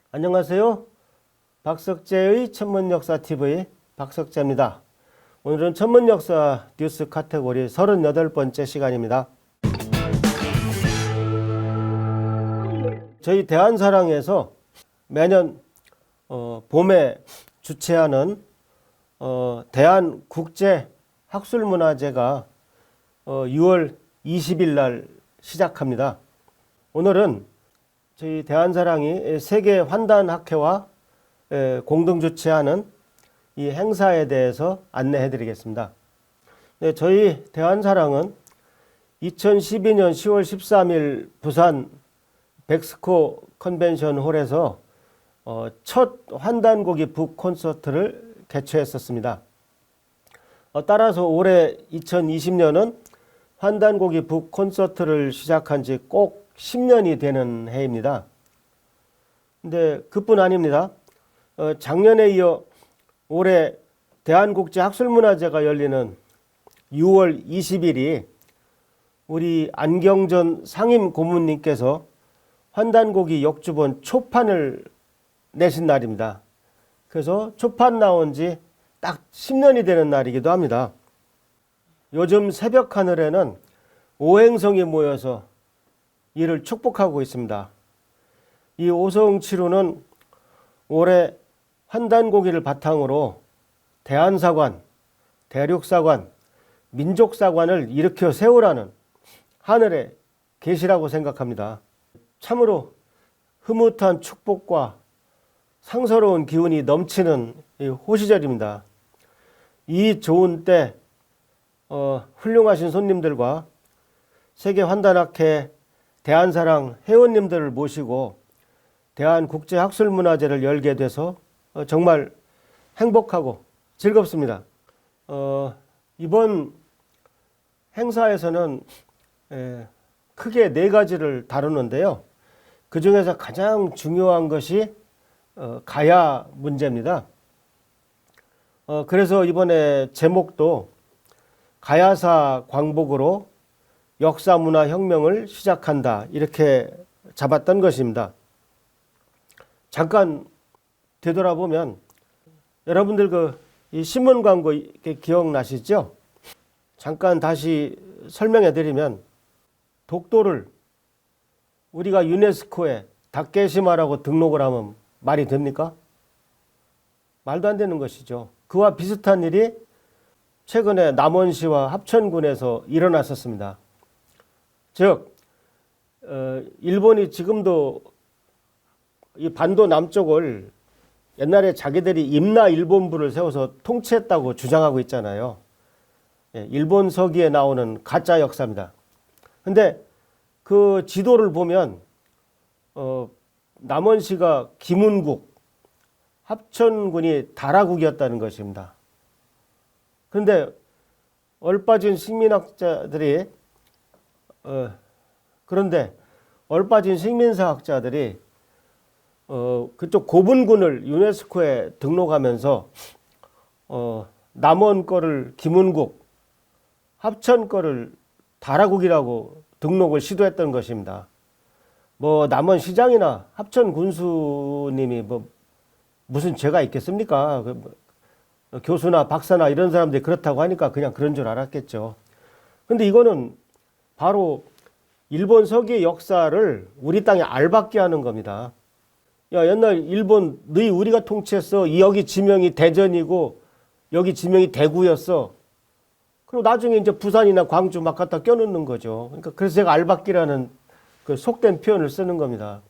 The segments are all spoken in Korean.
안녕하세요. 박석재의 천문역사TV 박석재입니다. 오늘은 천문역사 뉴스 카테고리 38번째 시간입니다. 저희 대한사랑에서 매년 봄에 주최하는 대한국제학술문화제가 6월 20일 날 시작합니다. 오늘은 저희 대한사랑이 세계환단학회와 공동 주최하는 이 행사에 대해서 안내해 드리겠습니다. 네, 저희 대한사랑은 2012년 10월 13일 부산 백스코 컨벤션 홀에서 첫 환단고기 북 콘서트를 개최했었습니다. 따라서 올해 2020년은 환단고기 북 콘서트를 시작한 지 꼭 10년이 되는 해입니다. 근데 그뿐 아닙니다. 작년에 이어 올해 대한국제학술문화제가 열리는 6월 20일이 우리 안경전 상임 고문님께서 환단고기 역주본 초판을 내신 날입니다. 그래서 초판 나온 지 딱 10년이 되는 날이기도 합니다. 요즘 새벽 하늘에는 오행성이 모여서 이를 축복하고 있습니다. 이 오성치루는 올해 환단고기를 바탕으로 대한사관, 대륙사관, 민족사관을 일으켜 세우라는 하늘의 계시라고 생각합니다. 참으로 흐뭇한 축복과 상서로운 기운이 넘치는 호시절입니다. 이 좋은 때 훌륭하신 손님들과 세계환단학회 대한사랑 회원님들을 모시고 대한국제학술문화제를 열게 돼서 정말 행복하고 즐겁습니다. 이번 행사에서는 크게 4가지를 다루는데요. 그 중에서 가장 중요한 것이 가야 문제입니다. 그래서 이번에 제목도 가야사 광복으로 역사문화혁명을 시작한다 이렇게 잡았던 것입니다. 잠깐 되돌아보면 여러분들 이 신문 광고 기억나시죠? 잠깐 다시 설명해 드리면 독도를 우리가 유네스코에 다케시마라고 등록을 하면 말이 됩니까? 말도 안 되는 것이죠. 그와 비슷한 일이 최근에 남원시와 합천군에서 일어났었습니다. 즉 일본이 지금도 이 반도 남쪽을 옛날에 자기들이 임나 일본부를 세워서 통치했다고 주장하고 있잖아요. 일본 서기에 나오는 가짜 역사입니다. 근데 그 지도를 보면 남원시가 기문국, 합천군이 다라국이었다는 것입니다. 그런데 얼빠진 식민학자들이 식민사학자들이 그쪽 고분군을 유네스코에 등록하면서 남원 거를 기문국, 합천 거를 다라국이라고 등록을 시도했던 것입니다. 남원 시장이나 합천 군수님이 무슨 죄가 있겠습니까? 교수나 박사나 이런 사람들이 그렇다고 하니까 그냥 그런 줄 알았겠죠. 근데 이거는 바로 일본 서기의 역사를 우리 땅에 알박게 하는 겁니다. 야, 옛날 일본 너희 우리가 통치했어. 여기 지명이 대전이고 여기 지명이 대구였어. 그리고 나중에 이제 부산이나 광주 막 갖다 껴넣는 거죠. 그러니까 그래서 제가 알박기라는 그 속된 표현을 쓰는 겁니다.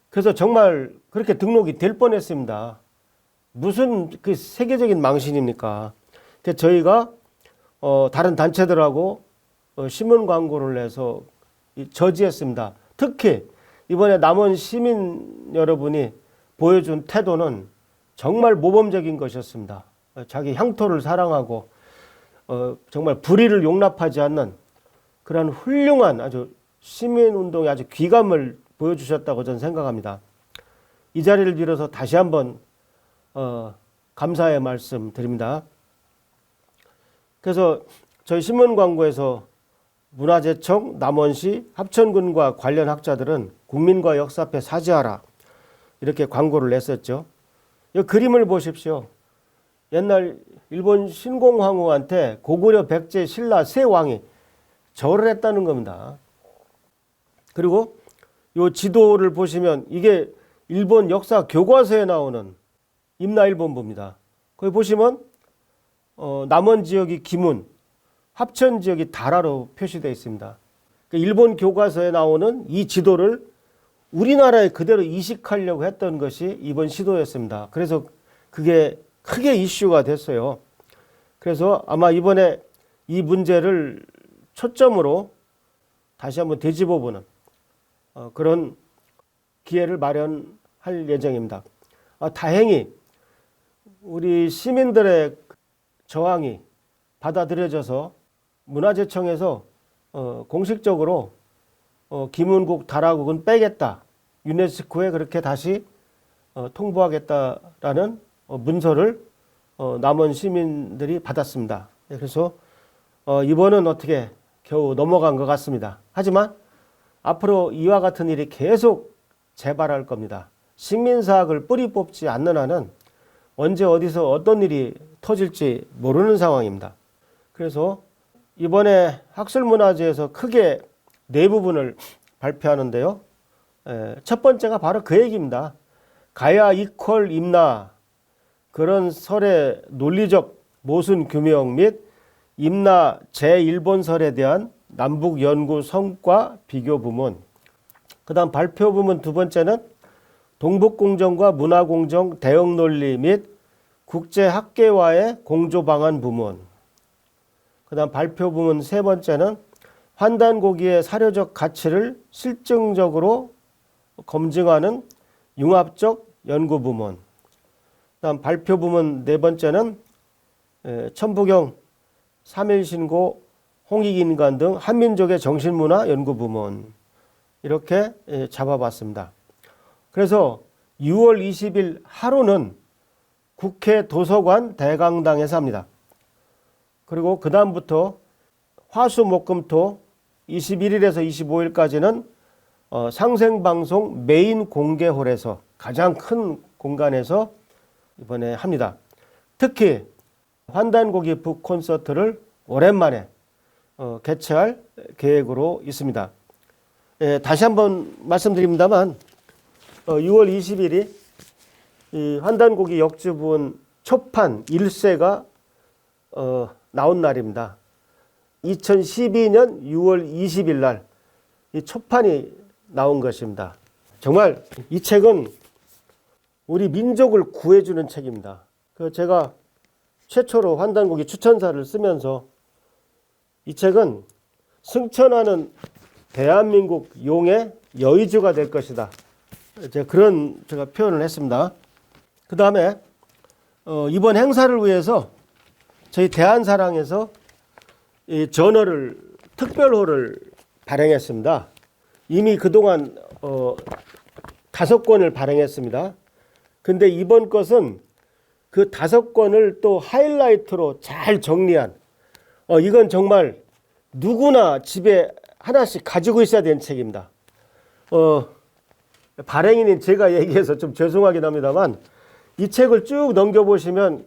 그래서 정말 그렇게 등록이 될 뻔했습니다. 무슨 그 세계적인 망신입니까? 그래서 저희가 다른 단체들하고 신문 광고를 내서 저지했습니다. 특히 이번에 남원 시민 여러분이 보여준 태도는 정말 모범적인 것이었습니다. 자기 향토를 사랑하고 정말 불의를 용납하지 않는 그런 훌륭한 아주 시민운동의 아주 귀감을 보여주셨다고 저는 생각합니다. 이 자리를 빌어서 다시 한번 감사의 말씀 드립니다. 그래서 저희 신문 광고에서 문화재청, 남원시, 합천군과 관련 학자들은 국민과 역사 앞에 사죄하라. 이렇게 광고를 냈었죠. 이 그림을 보십시오. 옛날 일본 신공황후한테 고구려 백제 신라 세 왕이 절을 했다는 겁니다. 그리고 이 지도를 보시면 이게 일본 역사 교과서에 나오는 임나일본부입니다. 거기 보시면 남원 지역이 기문, 합천 지역이 다라로 표시되어 있습니다. 일본 교과서에 나오는 이 지도를 우리나라에 그대로 이식하려고 했던 것이 이번 시도였습니다. 그래서 그게 크게 이슈가 됐어요. 그래서 아마 이번에 이 문제를 초점으로 다시 한번 되짚어보는 그런 기회를 마련할 예정입니다. 다행히 우리 시민들의 저항이 받아들여져서 문화재청에서 공식적으로 김은국 다라국은 빼겠다. 유네스코에 그렇게 다시 통보하겠다라는 문서를 남원 시민들이 받았습니다. 그래서 이번은 어떻게 겨우 넘어간 것 같습니다. 하지만 앞으로 이와 같은 일이 계속 재발할 겁니다. 식민사학을 뿌리 뽑지 않는 한은 언제 어디서 어떤 일이 터질지 모르는 상황입니다. 그래서 이번에 학술문화재에서 크게 네 부분을 발표하는데요. 첫 번째가 바로 그 얘기입니다. 가야 이퀄 임나 그런 설의 논리적 모순 규명 및 임나 제1본설에 대한 남북 연구 성과 비교 부문. 그 다음 발표 부문 두 번째는 동북공정과 문화공정 대응 논리 및 국제학계와의 공조 방안 부문. 그 다음 발표 부문 세 번째는 환단고기의 사료적 가치를 실증적으로 검증하는 융합적 연구 부문. 그 다음 발표 부문 네 번째는 천부경, 삼일신고, 홍익인간 등 한민족의 정신문화 연구 부문. 이렇게 잡아봤습니다. 그래서 6월 20일 하루는 국회 도서관 대강당에서 합니다. 그리고 그 다음부터 화수목금토 21일에서 25일까지는 상생방송 메인 공개홀에서 가장 큰 공간에서 이번에 합니다. 특히 환단고기 북 콘서트를 오랜만에 개최할 계획으로 있습니다. 다시 한번 말씀드립니다만 6월 20일이 이 환단고기 역주분 초판 1쇄가 나온 날입니다. 2012년 6월 20일 날 이 초판이 나온 것입니다. 정말 이 책은 우리 민족을 구해주는 책입니다. 제가 최초로 환단고기 추천사를 쓰면서 이 책은 승천하는 대한민국 용의 여의주가 될 것이다. 제가 표현을 했습니다. 그 다음에 이번 행사를 위해서 저희 대한사랑에서 이 저널을 특별호를 발행했습니다. 이미 그동안 5권을 발행했습니다. 근데 이번 것은 그 5권을 또 하이라이트로 잘 정리한 이건 정말 누구나 집에 하나씩 가지고 있어야 되는 책입니다. 발행인인 제가 얘기해서 좀 죄송하긴 합니다만 이 책을 쭉 넘겨보시면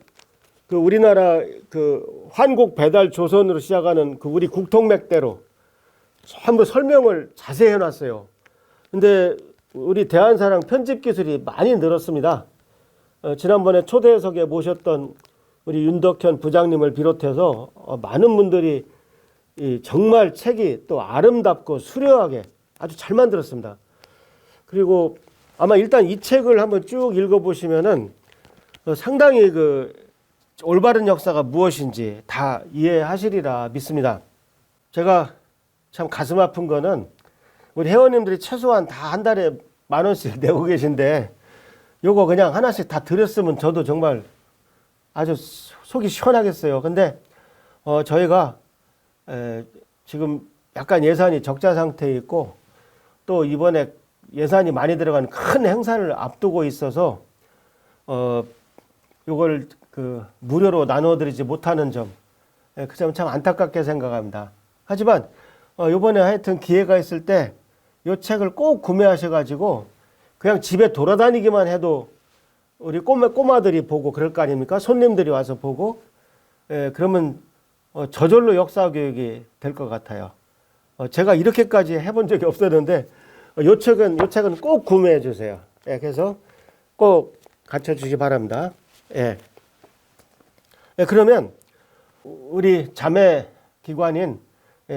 그 우리나라 그 환곡 배달 조선으로 시작하는 그 우리 국통맥대로 전부 설명을 자세히 해놨어요. 근데 우리 대한사랑 편집 기술이 많이 늘었습니다. 지난번에 초대석에 모셨던 우리 윤덕현 부장님을 비롯해서 많은 분들이 정말 책이 또 아름답고 수려하게 아주 잘 만들었습니다. 그리고 아마 일단 이 책을 한번 쭉 읽어보시면은 상당히 그 올바른 역사가 무엇인지 다 이해하시리라 믿습니다. 제가 참 가슴 아픈 거는 우리 회원님들이 최소한 다 한 달에 10,000원씩 내고 계신데 요거 그냥 하나씩 다 드렸으면 저도 정말 아주 속이 시원하겠어요. 근데 저희가 지금 약간 예산이 적자 상태에 있고 또 이번에 예산이 많이 들어간 큰 행사를 앞두고 있어서 요걸 그 무료로 나눠드리지 못하는 점, 그 점 참 안타깝게 생각합니다. 하지만 요번에 하여튼 기회가 있을 때 요 책을 꼭 구매하셔가지고 그냥 집에 돌아다니기만 해도 우리 꼬마들이 보고 그럴 거 아닙니까? 손님들이 와서 보고, 그러면 저절로 역사 교육이 될 것 같아요. 제가 이렇게까지 해본 적이 없었는데 요 책은 꼭 구매해 주세요. 그래서 꼭 갖춰 주시기 바랍니다. 그러면 우리 자매 기관인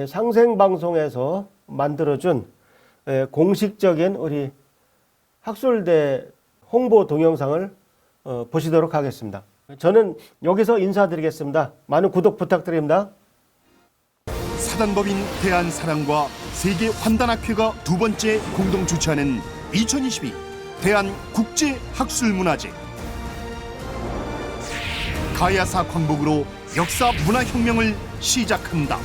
상생방송에서 만들어준 공식적인 우리 학술대 홍보 동영상을 보시도록 하겠습니다. 저는 여기서 인사드리겠습니다. 많은 구독 부탁드립니다. 사단법인 대한사랑과 세계환단학회가 두 번째 공동 주최하는 2022 대한국제학술문화제. 가야사 광복으로 역사 문화혁명을 시작한다.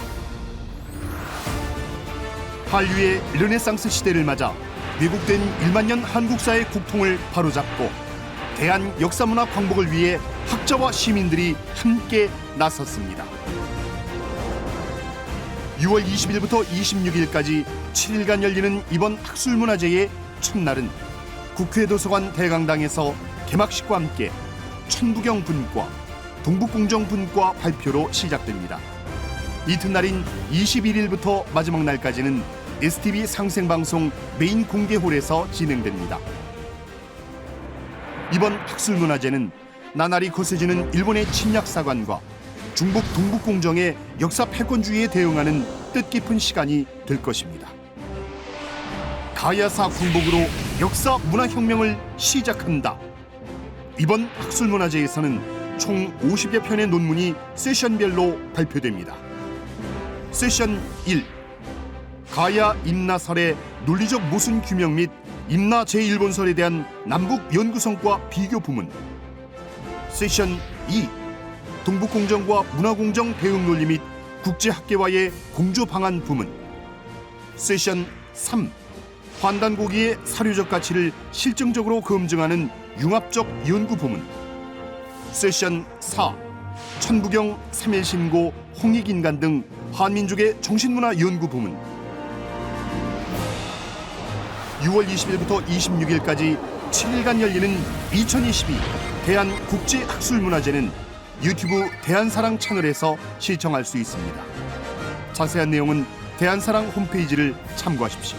한류의 르네상스 시대를 맞아 왜곡된 1만 년 한국사의 국통을 바로잡고 대한 역사문화 광복을 위해 학자와 시민들이 함께 나섰습니다. 6월 20일부터 26일까지 7일간 열리는 이번 학술문화제의 첫날은 국회도서관 대강당에서 개막식과 함께 천부경 분과 동북공정 분과 발표로 시작됩니다. 이튿날인 21일부터 마지막 날까지는 STV 상생방송 메인 공개홀에서 진행됩니다. 이번 학술문화제는 나날이 거세지는 일본의 침략사관과 중국 동북공정의 역사 패권주의에 대응하는 뜻깊은 시간이 될 것입니다. 가야사 광복으로 역사 문화혁명을 시작한다. 이번 학술문화제에서는 총 50여 편의 논문이 세션별로 발표됩니다. 세션 1. 가야 임나설의 논리적 모순 규명 및 임나 제1본설에 대한 남북 연구 성과 비교 부문. 세션 2. 동북공정과 문화공정 대응 논리 및 국제학계와의 공조 방안 부문. 세션 3. 환단고기의 사료적 가치를 실증적으로 검증하는 융합적 연구 부문. 세션 4. 천부경, 삼일신고, 홍익인간 등 한민족의 정신문화 연구 부문. 6월 20일부터 26일까지 7일간 열리는 2022 대한국제학술문화제는 유튜브 대한사랑 채널에서 시청할 수 있습니다. 자세한 내용은 대한사랑 홈페이지를 참고하십시오.